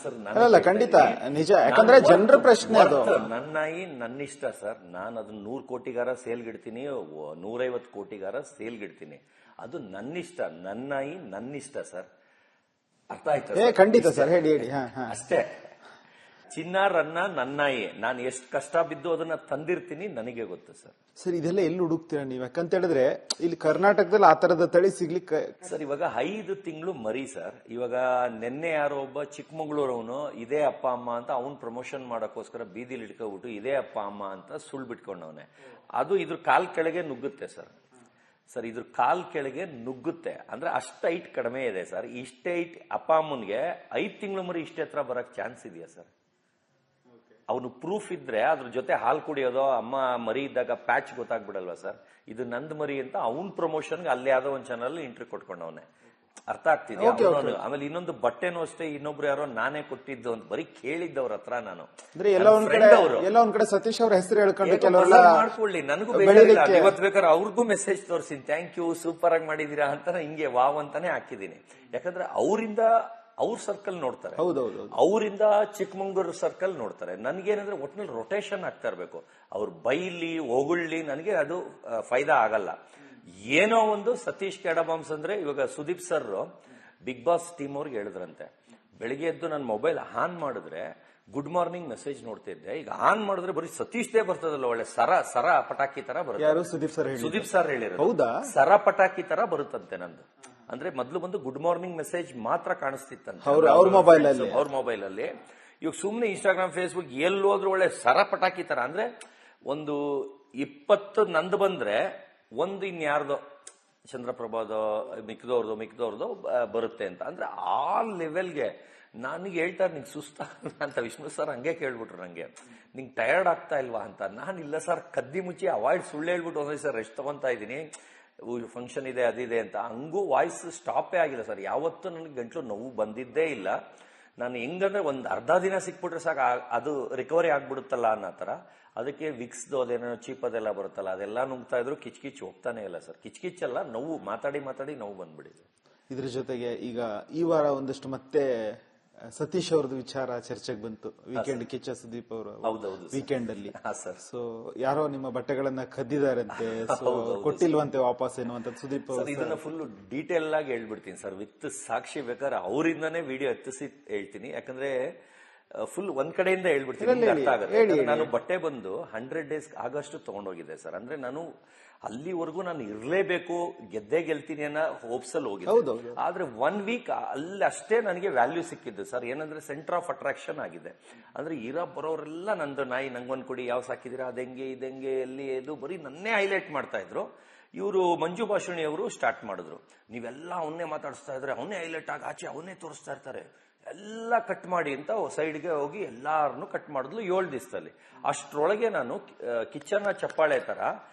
Sir ಅಲ್ಲ ಖಂಡಿತ ನಿಜ, ಯಾಕಂದ್ರೆ ಜನರ ಪ್ರಶ್ನೆ ಅದು. ನನ್ನ ನಾಯಿ ನನ್ನ ಇಷ್ಟ ಸರ್, ನಾನು ಅದನ್ನ 100 ಕೋಟಿಗಾರ ಸೇಲ್ಗಿಡ್ತೀನಿ, 150 ಕೋಟಿಗಾರ ಸೇಲ್ಗಿಡ್ತೀನಿ, ಅದು ನನ್ನಿಷ್ಟ. ನನ್ನ ನಾಯಿ ನನ್ನಿಷ್ಟ ಸರ್, ಅರ್ಥ ಆಯ್ತಾ? ಖಂಡಿತ ಸರ್, ಹೇಳಿ ಹೇಳಿ. ಅಷ್ಟೇ. ಚಿನ್ನಾರನ್ನ ನನ್ನಾಯಿ, ನಾನು ಎಷ್ಟು ಕಷ್ಟ ಬಿದ್ದು ಅದನ್ನ ತಂದಿರ್ತೀನಿ, ನನಗೆ ಗೊತ್ತು ಸರ್. ಸರ್ ಇದೆಲ್ಲ ಎಲ್ಲಿ ಹುಡುಕ್ತೀರಾ ನೀವು? ಯಾಕಂತ ಹೇಳಿದ್ರೆ ಇಲ್ಲಿ ಕರ್ನಾಟಕದಲ್ಲಿ ಆ ತರದ ತಳಿ ಸಿಗ್ಲಿಕ್ಕೆ ಸರ್ ಇವಾಗ 5 ತಿಂಗಳು ಮರಿ ಸರ್. ಇವಾಗ ನಿನ್ನೆ ಯಾರೋ ಒಬ್ಬ ಚಿಕ್ಕಮಂಗ್ಳೂರವನು ಇದೇ ಅಪ್ಪ ಅಮ್ಮ ಅಂತ ಅವ್ನ್ ಪ್ರಮೋಷನ್ ಮಾಡಕ್ಕೋಸ್ಕರ ಬೀದಿಲಿ ಇಟ್ಕೊಬಿಟ್ಟು ಇದೇ ಅಪ್ಪ ಅಮ್ಮ ಅಂತ ಸುಳ್ಳು ಬಿಟ್ಕೊಂಡವನೆ. ಅದು ಇದ್ರ ಕಾಲ್ ಕೆಳಗೆ ನುಗ್ಗುತ್ತೆ ಸರ್. ಸರ್ ಇದ್ರ ಕಾಲ್ ಕೆಳಗೆ ನುಗ್ಗುತ್ತೆ ಅಂದ್ರೆ ಅಷ್ಟು ಹೈಟ್ ಕಡಿಮೆ ಇದೆ ಸರ್. ಇಷ್ಟೇ ಹೈಟ್ ಅಪ್ಪ ಅಮ್ಮನ್ಗೆ 5 ತಿಂಗಳು ಮರಿ ಇಷ್ಟೇ ಹತ್ರ ಬರಕ್ ಚಾನ್ಸ್ ಇದೆಯಾ ಸರ್? ಅವನು ಪ್ರೂಫ್ ಇದ್ರೆ ಅದ್ರ ಜೊತೆ ಹಾಲು ಕುಡಿಯೋದೋ ಅಮ್ಮ ಮರಿ ಇದ್ದಾಗ ಪ್ಯಾಚ್ ಗೊತ್ತಾಗ್ಬಿಡಲ್ವಾ ಸರ್? ಇದು ನಂದ್ ಮರಿ ಅಂತ ಅವ್ನ್ ಪ್ರಮೋಷನ್ಗೆ ಅಲ್ಲಿ ಯಾವ್ದೋ ಒಂದ್ ಚಾನಲ್ ಇಂಟರ್ವ್ಯೂ ಕೊಟ್ಕೊಂಡವನೆ. ಅರ್ಥ ಆಗ್ತಿದೆ? ಆಮೇಲೆ ಇನ್ನೊಂದು ಬಟ್ಟೆನೂ ಅಷ್ಟೇ, ಇನ್ನೊಬ್ರು ಯಾರೋ ನಾನೇ ಕೊಟ್ಟಿದ್ದು ಅಂತ ಬರೀ ಕೇಳಿದ್ದವ್ರ ಹತ್ರ ನಾನು. ಎಲ್ಲ ಒಂದ್ ಕಡೆ ಸತೀಶ್ ಅವ್ರ ಹೆಸರು ಹೇಳ್ಕೊಂಡು ಮಾಡ್ಕೊಳ್ಳಿ, ನನಗೂ ಬೇಕಾಗಿಲ್ಲ. ಇವತ್ತು ಬೇಕಾದ್ರೆ ಅವ್ರಿಗೂ ಮೆಸೇಜ್ ತೋರಿಸಿನಿ, ಥ್ಯಾಂಕ್ ಯು ಸೂಪರ್ ಆಗಿ ಮಾಡಿದೀರಾ ಅಂತ ಹಿಂಗೆ ವಾವ್ ಅಂತಾನೆ ಹಾಕಿದೀನಿ. ಯಾಕಂದ್ರೆ ಅವರಿಂದ ಅವ್ರ ಸರ್ಕಲ್ ನೋಡ್ತಾರೆ, ಅವರಿಂದ ಚಿಕ್ಕಮಂಗ್ಳೂರು ಸರ್ಕಲ್ ನೋಡ್ತಾರೆ. ನನ್ಗೇನಂದ್ರೆ ಒಟ್ಟಿನಲ್ಲಿ ರೊಟೇಷನ್ ಆಗ್ತಾ ಇರ್ಬೇಕು. ಅವ್ರು ಬೈಲಿ ಹೊಗಳ್ಳಿ ನನಗೆ ಅದು ಫೈದಾ ಆಗಲ್ಲ. ಏನೋ ಒಂದು ಸತೀಶ್ ಕ್ಯಾಡಬಾಂಬ್ಸ್ ಅಂದ್ರೆ ಇವಾಗ Sudeep sir Bigg Boss team ಅವ್ರಿಗೆ ಹೇಳಿದ್ರಂತೆ, ಬೆಳಿಗ್ಗೆ ಎದ್ದು ನನ್ನ ಮೊಬೈಲ್ ಆನ್ ಮಾಡಿದ್ರೆ ಗುಡ್ ಮಾರ್ನಿಂಗ್ ಮೆಸೇಜ್ ನೋಡ್ತಿದ್ದೆ, ಈಗ ಆನ್ ಮಾಡಿದ್ರೆ ಬರೀ ಸತೀಶ್ದೇ ಬರ್ತದಲ್ಲ, ಒಳ್ಳೆ ಸರ ಪಟಾಕಿ ತರ ಬರುತ್ತೆ. ಸುದೀಪ್ ಸರ್ ಹೇಳಿರೋದು ಸರ ಪಟಾಕಿ ತರ ಬರುತ್ತಂತೆ ನಂದು. ಅಂದ್ರೆ ಮೊದಲು ಬಂದು ಗುಡ್ ಮಾರ್ನಿಂಗ್ ಮೆಸೇಜ್ ಮಾತ್ರ ಕಾಣಿಸ್ತಿತ್ತಂತೆ ಅವ್ರ ಮೊಬೈಲ್ ಅಲ್ಲಿ. ಇವಾಗ ಸುಮ್ನೆ ಇನ್ಸ್ಟಾಗ್ರಾಮ್ ಫೇಸ್ಬುಕ್ ಎಲ್ಲೋದ್ರೂ ಒಳ್ಳೆ ಸರ ಪಟಾಕಿ ತರ, ಅಂದ್ರೆ ಒಂದು 20 ನಂದು ಬಂದ್ರೆ ಒಂದು ಇನ್ಯಾರ್ದೋ ಚಂದ್ರಪ್ರಭಾದೋ ಮಿಕ್ದವ್ರದೋ ಬರುತ್ತೆ ಅಂತ. ಅಂದ್ರೆ ಆ ಲೆವೆಲ್ಗೆ ನನಗೆ ಹೇಳ್ತಾರೆ, ನಿಂಗೆ ಸುಸ್ತ ಅಂತ ವಿಷ್ಣು ಸರ್ ಹಂಗೆ ಕೇಳ್ಬಿಟ್ರು ನಂಗೆ, ನಿಂಗೆ ಟಯರ್ಡ್ ಆಗ್ತಾ ಇಲ್ವಾ ಅಂತ. ನಾನು ಇಲ್ಲ ಸರ್, ಕದ್ದಿ ಮುಚ್ಚಿ ಅವಾಯ್ಡ್ ಸುಳ್ಳು ಹೇಳ್ಬಿಟ್ಟು ಒಂದೇ ಸರ್ ರೆಸ್ಟ್ ತಗೊಂತಾ ಇದ್ದೀನಿ, ಫಂಕ್ಷನ್ ಇದೆ ಅದಿದೆ ಅಂತ. ಹಂಗೂ ವಾಯ್ಸ್ ಸ್ಟಾಪೇ ಆಗಿಲ್ಲ ಸರ್. ಯಾವತ್ತೂ ನನಗೆ ಗಂಟ್ಲು ನೋವು ಬಂದಿದ್ದೇ ಇಲ್ಲ. ನಾನು ಹೆಂಗಂದ್ರೆ ಒಂದ್ ಅರ್ಧ ದಿನ ಸಿಕ್ಬಿಟ್ರೆ ಸಾಕು ಅದು ರಿಕವರಿ ಆಗ್ಬಿಡುತ್ತಲ್ಲ ಅನ್ನೋ ತರ. ಅದಕ್ಕೆ ವಿಕ್ಸ್ದು ಅದೇನೋ ಚೀಪ್ ಅದೆಲ್ಲ ಬರುತ್ತಲ್ಲ ಅದೆಲ್ಲ ನುಗ್ತಾ ಇದ್ರು ಕಿಚ್ ಹೋಗ್ತಾನೆ ಇಲ್ಲ ಸರ್. ಕಿಚ್ಚಲ್ಲ, ನೋವು ಮಾತಾಡಿ ನೋವು ಬಂದ್ಬಿಡಿದೆ. ಇದ್ರ ಜೊತೆಗೆ ಈಗ ಈ ವಾರ ಒಂದಷ್ಟು ಮತ್ತೆ ಸತೀಶ್ ಅವ್ರದ್ದು ವಿಚಾರ ಚರ್ಚೆಗೆ ಬಂತು. ವೀಕೆಂಡ್ ಕಿಚ್ಚ ಸುದೀಪ್ ಅವರು ವೀಕೆಂಡ್ ಅಲ್ಲಿ ಸೊ ಯಾರೋ ನಿಮ್ಮ ಬಟ್ಟೆಗಳನ್ನ ಕದ್ದಿದಾರಂತೆ, ಕೊಟ್ಟಿಲ್ವಂತೆ ವಾಪಸ್ ಎನ್ನುವಂತ ಸುದೀಪ್ ಅವರು. ಇದನ್ನ ಫುಲ್ ಡೀಟೇಲ್ ಆಗಿ ಹೇಳ್ಬಿಡ್ತೀನಿ ಸರ್, ವಿತ್ ಸಾಕ್ಷಿ ಬೇಕಾದ್ರೆ ಅವರಿಂದಾನೇ ವಿಡಿಯೋ ಎತ್ತಿಸಿ ಹೇಳ್ತೀನಿ. ಯಾಕಂದ್ರೆ ಫುಲ್ ಒಂದ್ ಕಡೆಯಿಂದ ಹೇಳ್ಬಿಡ್ತೀನಿ, ಅರ್ಥ ಆಗುತ್ತೆ. ನಾನು ಬಟ್ಟೆ ಬಂದು 100 ಡೇಸ್ ಆಗಷ್ಟು ತಗೊಂಡೋಗಿದ್ದೆ ಸರ್. ಅಂದ್ರೆ ನಾನು ಅಲ್ಲಿವರೆಗೂ ನಾನು ಇರ್ಲೇಬೇಕು, ಗೆಲ್ತೀನಿ ಅನ್ನೋ ಹೋಪ್ಸ್ ಅಲ್ಲಿ ಹೋಗಿದ್ದೆ. ಆದ್ರೆ 1 ವೀಕ್ ಅಲ್ಲಿ ಅಷ್ಟೇ ನನಗೆ ವ್ಯಾಲ್ಯೂ ಸಿಕ್ಕಿದ್ದು ಸರ್. ಏನಂದ್ರೆ ಸೆಂಟರ್ ಆಫ್ ಅಟ್ರಾಕ್ಷನ್ ಆಗಿದೆ. ಅಂದ್ರೆ ಬರೋರೆಲ್ಲ ನಂದು ನಾಯಿ ನಂಗೊಂದ್ ಕೊಡಿ, ಯಾವ ಸಾಕಿದಿರಾ, ಅದೆಂಗೆ ಇದೆಂಗೆ ಎಲ್ಲಿ ಇದು ಬರೀ ನನ್ನೇ ಹೈಲೈಟ್ ಮಾಡ್ತಾ ಇದ್ರು. ಇವರು ಮಂಜು ಭಾಷಣಿ ಅವರು ಸ್ಟಾರ್ಟ್ ಮಾಡಿದ್ರು, ನೀವೆಲ್ಲ ಅವನ್ನೇ ಮಾತಾಡಿಸ್ತಾ ಇದ್ರೆ ಅವನ್ನೇ ಹೈಲೈಟ್ ಆಗಿ ಆಚೆ ಅವನ್ನೇ ತೋರಿಸ್ತಾ ಇರ್ತಾರೆ, ಎಲ್ಲ ಕಟ್ ಮಾಡಿ ಅಂತ ಸೈಡ್ಗೆ ಹೋಗಿ ಎಲ್ಲಾರನ್ನು ಕಟ್ ಮಾಡಿದ್ಲು 7 ದಿವಸದಲ್ಲಿ. ಅಷ್ಟ್ರೊಳಗೆ ನಾನು ಕಿಚನ್ನ ಚಪ್ಪಾಳೆ ತರ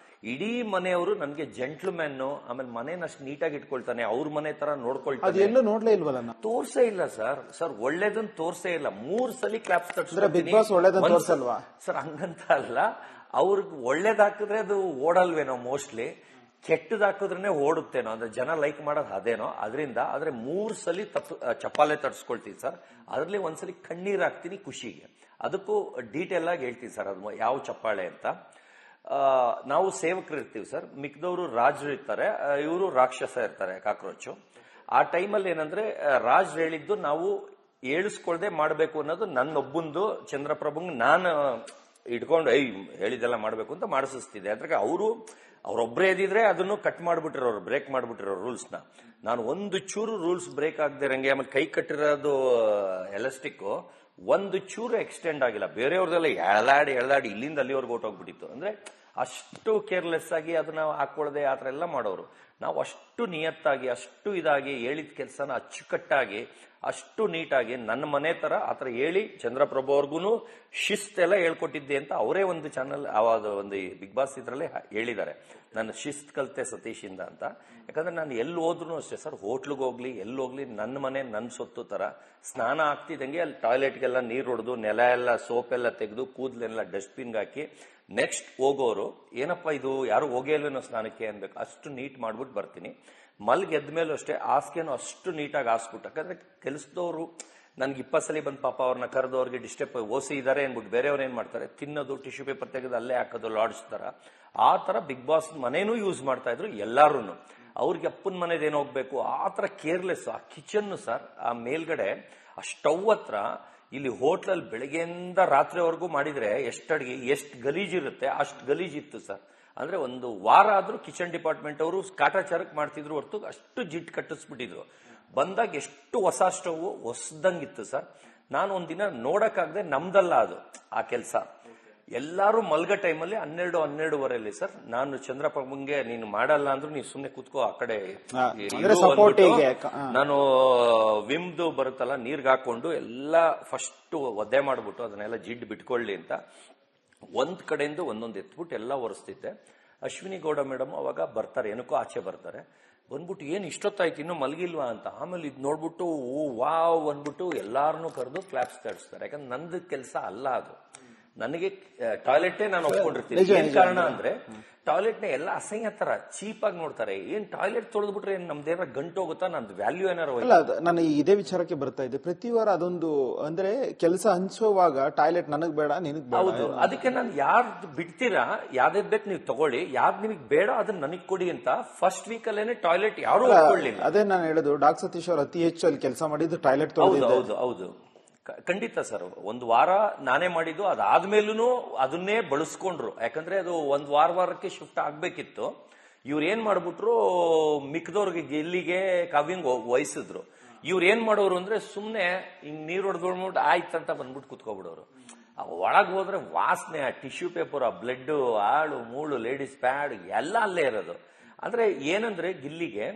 ಇಡೀ ಮನೆಯವರು ನನ್ಗೆ ಜೆಂಟ್ಲ್ಮ್ಯಾನ್, ಆಮೇಲೆ ಮನೇನ ಅಷ್ಟು ನೀಟಾಗಿ ಇಟ್ಕೊಳ್ತಾನೆ, ಅವ್ರ ಮನೆ ತರ ನೋಡ್ಕೊಳ್ತಾನೆ, ನೋಡ್ಲೇ ಇಲ್ವಲ್ಲ, ತೋರ್ಸೇ ಇಲ್ಲ ಸರ್ ಒಳ್ಳೇದನ್ನ ತೋರ್ಸೇ ಇಲ್ಲ. 3 ಸಲ ಕ್ಲಾಪ್ಸ್ ತೋರ್ಸಲ್ವಾ ಸರ್? ಹಂಗಂತ ಅಲ್ಲ, ಅವ್ರಿಗೆ ಒಳ್ಳೇದ್ ಹಾಕಿದ್ರೆ ಅದು ಓಡಲ್ವೇನೋ ಮೋಸ್ಟ್ಲಿ, ಕೆಟ್ಟದ್ ಹಾಕಿದ್ರೇನೆ ಓಡುತ್ತೇನೋ, ಅಂದ್ರೆ ಜನ ಲೈಕ್ ಮಾಡೋದು ಅದೇನೋ ಅದರಿಂದ. ಆದ್ರೆ 3 ಸಲ ಚಪ್ಪಾಲೆ ತಡ್ಸ್ಕೊಳ್ತೀನಿ ಸರ್. ಅದ್ರಲ್ಲಿ ಒಂದ್ಸಲಿ ಕಣ್ಣೀರ್ ಹಾಕ್ತೀನಿ ಖುಷಿಗೆ. ಅದಕ್ಕೂ ಡೀಟೇಲ್ ಆಗಿ ಹೇಳ್ತೀನಿ ಸರ್ ಅದು ಯಾವ ಚಪ್ಪಾಳೆ ಅಂತ. ನಾವು ಸೇವಕರು ಇರ್ತೀವಿ ಸರ್, ಮಿಕ್ದವರು ರಾಜರು ಇರ್ತಾರೆ, ಇವರು ರಾಕ್ಷಸ ಇರ್ತಾರೆ, ಕಾಕ್ರೋಚು. ಆ ಟೈಮಲ್ಲಿ ಏನಂದ್ರೆ ರಾಜ್ ಹೇಳಿದ್ದು ನಾವು ಏಳಿಸ್ಕೊಳ್ದೆ ಮಾಡ್ಬೇಕು ಅನ್ನೋದು ನನ್ನೊಬ್ಬಂದು, ಚಂದ್ರಪ್ರಭುಂಗ್ ನಾನು ಇಟ್ಕೊಂಡು ಹೇಳಿದೆಲ್ಲ ಮಾಡ್ಬೇಕು ಅಂತ ಮಾಡಿಸ್ತಿದ್ದೆ. ಅದ್ರಾಗ ಅವ್ರೊಬ್ರೇ ಇದ್ದಿದ್ರೆ ಅದನ್ನು ಕಟ್ ಮಾಡ್ಬಿಟ್ಟಿರೋರು, ಬ್ರೇಕ್ ಮಾಡ್ಬಿಟ್ಟಿರೋರು ರೂಲ್ಸ್ ನ. ನಾನು ಒಂದು ಚೂರು ರೂಲ್ಸ್ ಬ್ರೇಕ್ ಆಗದಿರಂಗೆ, ಆಮೇಲೆ ಕೈ ಕಟ್ಟಿರೋದು ಎಲಾಸ್ಟಿಕ್ ಒಂದು ಚೂರು ಎಕ್ಸ್ಟೆಂಡ್ ಆಗಿಲ್ಲ. ಬೇರೆಯವ್ರದೆಲ್ಲ ಎಳ್ದಾಡಿ ಇಲ್ಲಿಂದ ಅಲ್ಲಿವರೆಗೂ ಹೊಟ್ಟೋಗ್ಬಿಟ್ಟಿತ್ತು. ಅಂದ್ರೆ ಅಷ್ಟು ಕೇರ್ಲೆಸ್ ಆಗಿ ಅದನ್ನ ಹಾಕೊಳ್ಳದೆ ಆತರ ಎಲ್ಲ ಮಾಡೋರು. ನಾವು ಅಷ್ಟು ನಿಯತ್ತಾಗಿ, ಅಷ್ಟು ಇದಾಗಿ ಹೇಳಿದ ಕೆಲಸನ ಅಚ್ಚುಕಟ್ಟಾಗಿ, ಅಷ್ಟು ನೀಟಾಗಿ ನನ್ನ ಮನೆ ತರ ಆತರ ಹೇಳಿ ಚಂದ್ರಪ್ರಭು ಅವ್ರಿಗೂ ಶಿಸ್ತೆಲ್ಲ ಹೇಳ್ಕೊಟ್ಟಿದ್ದೆ ಅಂತ ಅವರೇ ಒಂದು ಚಾನಲ್ ಒಂದು ಬಿಗ್ ಬಾಸ್ ಇದ್ರಲ್ಲಿ ಹೇಳಿದ್ದಾರೆ, ನನ್ನ ಶಿಸ್ತ್ ಕಲ್ತೆ ಸತೀಶ್ ಇಂದ ಅಂತ. ಯಾಕಂದ್ರೆ ನಾನು ಎಲ್ಲಿ ಹೋದ್ರು ಅಷ್ಟೇ ಸರ್, ಹೋಟ್ಲಿಗೆ ಹೋಗ್ಲಿ ಎಲ್ಲೋಗ್ಲಿ ನನ್ನ ಮನೆ ನನ್ನ ಸೊತ್ತು ತರ. ಸ್ನಾನ ಆಗ್ತಿದ್ದಂಗೆ ಅಲ್ಲಿ ಟಾಯ್ಲೆಟ್ಗೆಲ್ಲ ನೀರು ಹೊಡೆದು, ನೆಲ ಎಲ್ಲ ಸೋಪ್ ಎಲ್ಲ ತೆಗೆದು, ಕೂದಲೆಲ್ಲ ಡಸ್ಟ್ಬಿನ್ಗೆ ಹಾಕಿ, ನೆಕ್ಸ್ಟ್ ಹೋಗೋರು ಏನಪ್ಪಾ ಇದು ಯಾರು ಹೋಗೇ ಇಲ್ವೇನೋ ಸ್ನಾನಕ್ಕೆ ಅನ್ಬೇಕು, ಅಷ್ಟು ನೀಟ್ ಮಾಡ್ಬಿಟ್ಟು ಬರ್ತೀನಿ. ಮಲ್ಗೆದ್ಮೇಲೂ ಅಷ್ಟೇ ಹಾಸಿಗೆನೂ ಅಷ್ಟು ನೀಟಾಗಿ ಹಾಸ್ಬಿಟ್ಟು, ಯಾಕಂದ್ರೆ ಕೆಲಸದವರು ನನ್ಗೆ 20 ಸಲ ಬಂದು ಪಾಪ ಅವ್ರನ್ನ ಕರೆದು ಅವ್ರಿಗೆ ಡಿಸ್ಟರ್ಬ್ ಓಸಿ ಇದಾರೆ ಅನ್ಬಿಟ್ಟು ಬೇರೆಯವ್ರು ಏನ್ ಮಾಡ್ತಾರೆ, ತಿನ್ನೋದು, ಟಿಶ್ಯೂ ಪೇಪರ್ ತೆಗೆದು ಅಲ್ಲೇ ಹಾಕೋದು, ಲಾಡ್ಜ್ ತರ. ಆ ತರ ಬಿಗ್ ಬಾಸ್ ಮನೇನೂ ಯೂಸ್ ಮಾಡ್ತಾ ಇದ್ರು ಎಲ್ಲಾರು. ಅವ್ರಿಗೆ ಅಪ್ಪನ ಮನೇದೇನು ಹೋಗ್ಬೇಕು ಆ ತರ ಕೇರ್ಲೆಸ್. ಆ ಕಿಚನ್ ಸರ್, ಆ ಮೇಲ್ಗಡೆ ಆ ಸ್ಟವ್ ಹತ್ರ, ಇಲ್ಲಿ ಹೋಟ್ಲಲ್ಲಿ ಬೆಳಗ್ಗೆಯಿಂದ ರಾತ್ರಿವರೆಗೂ ಮಾಡಿದ್ರೆ ಎಷ್ಟು ಅಡಿಗೆ, ಎಷ್ಟು ಗಲೀಜಿರುತ್ತೆ ಅಷ್ಟು ಗಲೀಜಿತ್ತು ಸರ್. ಅಂದ್ರೆ ಒಂದು ವಾರ ಆದ್ರೂ ಕಿಚನ್ ಡಿಪಾರ್ಟ್ಮೆಂಟ್ ಅವರು ಕಾಟಾಚಾರಕ್ಕೆ ಮಾಡ್ತಿದ್ರು ಹೊರತು ಅಷ್ಟು ಜಿಟ್ ಕಟ್ಟಿಸ್ಬಿಟ್ಟಿದ್ರು. ಬಂದಾಗ ಎಷ್ಟು ಹೊಸ ಸ್ಟವ್ ಹೊಸದಂಗಿತ್ತು ಸರ್. ನಾನು ಒಂದಿನ ನೋಡಕ್ಕಾಗದೆ, ನಮ್ದಲ್ಲ ಅದು ಆ ಕೆಲಸ, ಎಲ್ಲಾರು ಮಲ್ಗ ಟೈಮಲ್ಲಿ 12-12:30 ಸರ್. ನಾನು ಚಂದ್ರಪ್ಪಂಗೆ ನೀನು ಮಾಡಲ್ಲ ಅಂದ್ರೂ ನೀನು ಸುಮ್ನೆ ಕೂತ್ಕೋ ಆ ಕಡೆ, ನಾನು ವಿಮ್ದು ಬರುತ್ತಲ್ಲ ನೀರ್ಗೆ ಹಾಕೊಂಡು ಎಲ್ಲ ಫಸ್ಟ್ ಒದ್ದೆ ಮಾಡ್ಬಿಟ್ಟು ಅದನ್ನೆಲ್ಲ ಜಿಡ್ ಬಿಟ್ಕೊಳ್ಳಿ ಅಂತ ಒಂದ್ ಕಡೆಯಿಂದ ಒಂದೊಂದು ಎತ್ಬಿಟ್ಟು ಎಲ್ಲ ಒರೆಸ್ತಿದ್ದೆ. ಅಶ್ವಿನಿ ಗೌಡ ಮೇಡಮ್ ಅವಾಗ ಬರ್ತಾರೆ, ಏನಕ್ಕೋ ಆಚೆ ಬರ್ತಾರೆ, ಬಂದ್ಬಿಟ್ಟು ಏನ್ ಇಷ್ಟೊತ್ತಾಯ್ತು ಇನ್ನೂ ಮಲಗಿಲ್ವಾ ಅಂತ. ಆಮೇಲೆ ಇದ್ ನೋಡ್ಬಿಟ್ಟು ಓ ವಾವ್ ಅಂದ್ಬಿಟ್ಟು ಎಲ್ಲಾರನ್ನೂ ಕರೆದು ಕ್ಲಾಪ್ಸ್ ತಡಿಸ್ತಾರೆ. ಯಾಕಂದ್ರೆ ನಂದು ಕೆಲಸ ಅಲ್ಲ ಅದು. ನನಗೆ ಟಾಯ್ಲೆಟೇ ನಾನು ಒಪ್ಕೊಂಡಿರ್ತೀನಿ. ಏನ್ ಕಾರಣ ಅಂದ್ರೆ ಟಾಯ್ಲೆಟ್ ನ ಎಲ್ಲ ಅಸಹ್ಯ ತರ ಚೀಪ್ ಆಗಿ ನೋಡ್ತಾರೆ. ಏನ್ ಟಾಯ್ಲೆಟ್ ತೊಳೆದ್ಬಿಟ್ರೆ ಏನ್ ನಮ್ದೇನಾರ ಗಂಟು ಹೋಗುತ್ತಾ, ನಂದು ವ್ಯಾಲ್ಯೂ ಏನಾರು? ನಾನು ಇದೇ ವಿಚಾರಕ್ಕೆ ಬರ್ತಾ ಇದ್ದೆ. ಪ್ರತಿ ವಾರ ಅದೊಂದು ಅಂದ್ರೆ ಕೆಲಸ ಹಂಚುವಾಗ ಟಾಯ್ಲೆಟ್ ನನಗ್ ಬೇಡ ನಿನಗ್ ಬೇಡ. ಹೌದು, ಅದಕ್ಕೆ ನಾನು ಯಾರ್ದು ಬಿಡ್ತೀರಾ, ಯಾವ್ದು ಬೇಕು ನೀವು ತಗೊಳ್ಳಿ, ಯಾವ್ದು ನಿಮಗೆ ಬೇಡ ಅದನ್ನ ನನಗ್ ಕೊಡಿ ಅಂತ ಫಸ್ಟ್ ವೀಕ್ ಅಲ್ಲೇನೆ ಟಾಯ್ಲೆಟ್ ಯಾರು ಒಪ್ಕೊಳ್ಳಿಲ್ಲ. ಅದೇ ನಾನು ಹೇಳೋದು, ಡಾಕ್ ಸತೀಶ್ ಅವರು ಅತಿ ಹೆಚ್ಚು ಅಲ್ಲಿ ಕೆಲಸ ಮಾಡಿದ್ದು ಟಾಯ್ಲೆಟ್. ಹೌದು ಖಂಡಿತ ಸರ್. ಒಂದು ವಾರ ನಾನೇ ಮಾಡಿದ್ದು, ಅದಾದ್ಮೇಲೂ ಅದನ್ನೇ ಬಳಸ್ಕೊಂಡ್ರು. ಯಾಕಂದ್ರೆ ಅದು ಒಂದ್ ವಾರಕ್ಕೆ ಶಿಫ್ಟ್ ಆಗ್ಬೇಕಿತ್ತು. ಇವ್ರು ಏನ್ ಮಾಡ್ಬಿಟ್ರು, ಮಿಕ್ಕದವ್ರಿಗೆ ಗೆಲ್ಲಿಗೆ ಕಾವ್ಯಂಗ್ ವಹಿಸಿದ್ರು. ಇವ್ರು ಏನ್ ಮಾಡೋರು ಅಂದ್ರೆ ಸುಮ್ನೆ ಹಿಂಗ್ ನೀರ್ ಹೊಡೆದ್ಬಿಟ್ಟು ಆಯ್ತಂತ ಬಂದ್ಬಿಟ್ಟು ಕುತ್ಕೊಬಿಡೋರು. ಒಳಗ್ ಹೋದ್ರೆ ವಾಸನೆ, ಆ ಟಿಶ್ಯೂ ಪೇಪರ್, ಆ ಬ್ಲಡ್, ಆಳು ಮೂಳು, ಲೇಡೀಸ್ ಪ್ಯಾಡ್ ಎಲ್ಲ ಅಲ್ಲೇ ಇರೋದು. ಅಂದ್ರೆ ಏನಂದ್ರೆ ಗಿಲ್ಲಿಗೆ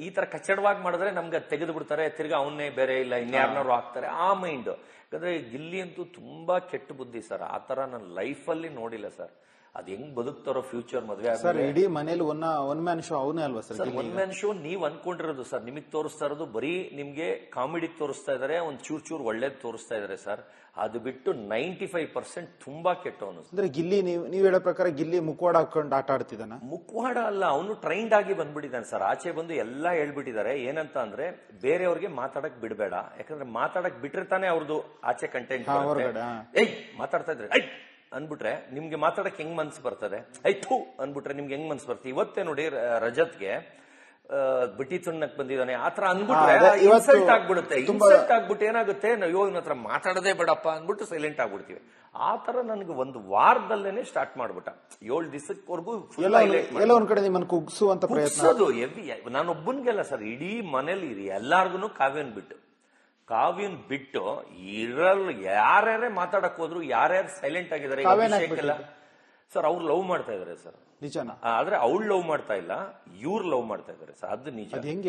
ಈ ತರ ಕಚ್ಚಡವಾಗಿ ಮಾಡಿದ್ರೆ ನಮ್ಗೆ ತೆಗೆದು ಬಿಡ್ತಾರೆ, ತಿರ್ಗಾ ಅವನ್ನೇ ಬೇರೆ ಇಲ್ಲ ಇನ್ಯಾರನಾರು ಹಾಕ್ತಾರೆ, ಆ ಮೈಂಡ್. ಯಾಕಂದ್ರೆ ಗಿಲ್ಲಿ ಅಂತೂ ತುಂಬಾ ಕೆಟ್ಟ ಬುದ್ಧಿ ಸರ್. ಆ ತರ ನನ್ನ ಲೈಫ್ ಅಲ್ಲಿ ನೋಡಿಲ್ಲ ಸರ್. ಅದ್ ಹೆಂಗ್ ಬದುಕ್ತಾರೋ ಫ್ಯೂಚರ್ ಮದ್ವೆ ಸರ್. ಇಡೀ ಮನೇಲಿ ಒನ್ ಮ್ಯಾನ್ ಶೋ ಅವನೇ ಅಲ್ವಾ ಸರ್? ಒನ್ ಮ್ಯಾನ್ ಶೋ ನೀವ್ ಅನ್ಕೊಂಡಿರೋದು ಸರ್. ನಿಮಗ್ ತೋರಿಸ್ತಾ ಇರೋದು ಬರೀ ನಿಮ್ಗೆ ಕಾಮಿಡಿ ತೋರಿಸ್ತಾ ಇದಾರೆ, ಒಂದ್ ಚೂರ್ ಒಳ್ಳೇದ್ ತೋರಿಸ್ತಾ ಇದಾರೆ ಸರ್. ಅದು ಬಿಟ್ಟು 95% ತುಂಬಾ ಕೆಟ್ಟವನು. ಅಂದ್ರೆ ಗಿಲ್ಲಿ ನೀವ್ ಹೇಳೋ ಪ್ರಕಾರ ಗಿಲ್ಲಿ ಮುಖವಾಡ ಹಾಕೊಂಡು ಆಟ ಆಡ್ತಿದ್ದಾನ? ಮುಖವಾಡ ಅಲ್ಲ, ಅವನು ಟ್ರೈನ್ಡ್ ಆಗಿ ಬಂದ್ಬಿಟ್ಟಿದ್ದಾನೆ ಸರ್. ಆಚೆ ಬಂದು ಎಲ್ಲಾ ಹೇಳ್ಬಿಟ್ಟಿದ್ದಾರೆ. ಏನಂತ ಅಂದ್ರೆ ಬೇರೆಯವ್ರಿಗೆ ಮಾತಾಡಕ್ ಬಿಡ್ಬೇಡ, ಯಾಕಂದ್ರೆ ಮಾತಾಡಕ್ ಬಿಟ್ರೆ ತಾನೇ ಅವ್ರದ್ದು ಆಚೆ ಕಂಟೆಂಟ್. ಏಯ್ ಮಾತಾಡ್ತಾ ಇದ್ರೆ ಐ ಅನ್ಬಿಟ್ರೆ ನಿಮ್ಗೆ ಮಾತಾಡಕ್ ಹೆಂಗ್ ಮನ್ಸು ಬರ್ತದೆ? ಐಥು ಅನ್ಬಿಟ್ರೆ ನಿಮ್ಗೆ ಹೆಂಗ್ ಮನ್ಸು ಬರ್ತದೆ? ಇವತ್ತೇ ನೋಡಿ ರಜತ್ಗೆ ಬಿಟ್ಟಿ ತುಣ್ಣಕ್ ಬಂದಿದ್ದಾನೆ, ಆತರ ಅನ್ಬಿಟ್ರೆ ಇನ್ಸಲ್ಟ್ ಆಗ್ಬಿಡುತ್ತೆ. ಇನ್ಸಲ್ಟ್ ಆಗ್ಬಿಟ್ಟು ಏನಾಗುತ್ತೆ, ನಾವು ಇವನ ಹತ್ರ ಮಾತಾಡದೇ ಬೇಡಪ್ಪ ಅನ್ಬಿಟ್ಟು ಸೈಲೆಂಟ್ ಆಗ್ಬಿಡ್ತೀವಿ. ಆತರ ನನ್ಗೆ ಒಂದು ವಾರದಲ್ಲೇನೆ ಸ್ಟಾರ್ಟ್ ಮಾಡ್ಬಿಟ್ಟ. 7 ದಿವಸಕ್ವರೆಗೂ ಎಲ್ಲ ಒಂದ್ ಕಡೆ ನಿಮ್ಮನ್ನು ಕುಗ್ಸುವಂತ ಪ್ರಯತ್ನ. ನಾನು ಒಬ್ಬನ್ಗೆಲ್ಲ ಸರ್, ಇಡೀ ಮನೇಲಿ ಯಾರ್ಗು ಕಾವ್ಯನ್ ಬಿಟ್ಟು ಇರಲ್ ಯಾರ್ಯಾರೇ ಮಾತಾಡಕ್ ಹೋದ್ರು, ಯಾರ್ಯಾರು ಸೈಲೆಂಟ್ ಆಗಿದ್ದಾರೆ ಸರ್. ಅವ್ರು ಲವ್ ಮಾಡ್ತಾ ಇದಾರೆ ಸರ್, ನಿಜನಾ? ಆದ್ರೆ ಅವ್ಳು ಲವ್ ಮಾಡ್ತಾ ಇಲ್ಲ, ಇವ್ರು ಲವ್ ಮಾಡ್ತಾ ಇದಾರೆ ಸರ್. ಅದು ನಿಜ.